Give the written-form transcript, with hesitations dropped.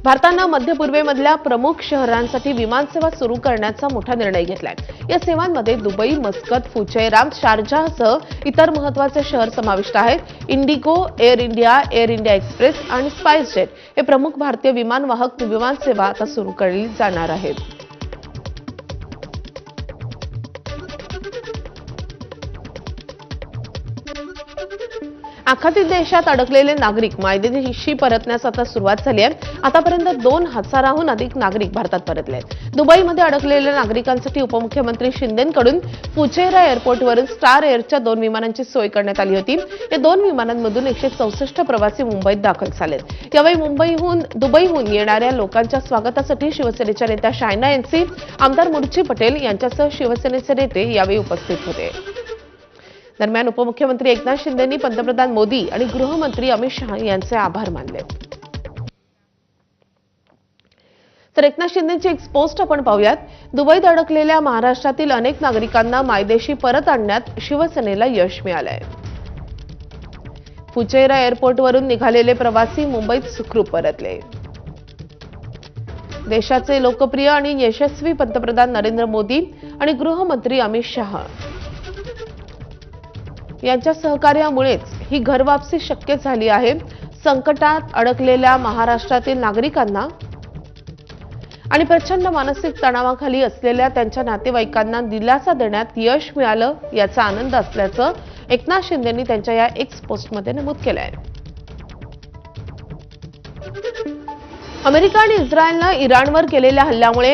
भारतानं मध्य पूर्वेमधल्या प्रमुख शहरांसाठी विमानसेवा सुरू करण्याचा मोठा निर्णय घेतलाय। या सेवांमध्ये दुबई, मस्कत, फुजैरा, शारजाहसह इतर महत्त्वाचे शहर समाविष्ट आहेत। इंडिगो, एअर इंडिया एक्सप्रेस आणि स्पाइसजेट हे प्रमुख भारतीय विमानवाहक विमानसेवा आता सुरू केली जाणार आहेत। आखाती देशात अडकलेले नागरिक मायदेशी परतण्यास आता सुरुवात झाली आहे। आतापर्यंत 2000हून अधिक नागरिक भारतात परतले आहेत। दुबईमध्ये अडकलेल्या नागरिकांसाठी उपमुख्यमंत्री शिंदेंकडून फुजैरा एअरपोर्टवरून स्टार एअरच्या 2 विमानांची सोय करण्यात आली होती। या 2 विमानांमधून 164 प्रवासी मुंबईत दाखल झालेत। यावेळी दुबईहून येणाऱ्या लोकांच्या स्वागतासाठी शिवसेनेच्या नेत्या शायना यांची, आमदार मुर्ची पटेल यांच्यासह शिवसेनेचे नेते यावेळी उपस्थित होते। दरम्यान उपमुख्यमंत्री एकनाथ शिंदेंनी पंतप्रधान मोदी आणि गृहमंत्री अमित शहा यांचे आभार मानले। तर एकनाथ शिंदेंची एक पोस्ट आपण पाहूयात। दुबईत अडकलेल्या महाराष्ट्रातील अनेक नागरिकांना मायदेशी परत आणण्यात शिवसेनेला यश मिळालंय। फुजैरा एअरपोर्टवरून निघालेले प्रवासी मुंबईत सुखरूप परतले। देशाचे लोकप्रिय आणि यशस्वी पंतप्रधान नरेंद्र मोदी आणि गृहमंत्री अमित शहा यांच्या सहकार्यामुळेच ही घरवापसी शक्य झाली आहे। संकटात अडकलेल्या महाराष्ट्रातील नागरिकांना आणि प्रचंड मानसिक तणावाखाली असलेल्या त्यांच्या नातेवाईकांना दिलासा देण्यात यश मिळालं, याचा आनंद असल्याचं एकनाथ शिंदेंनी त्यांच्या या एक्स पोस्टमध्ये नमूद केलं आहे। अमेरिका आणि इस्रायलनं इराणवर केलेल्या हल्ल्यामुळे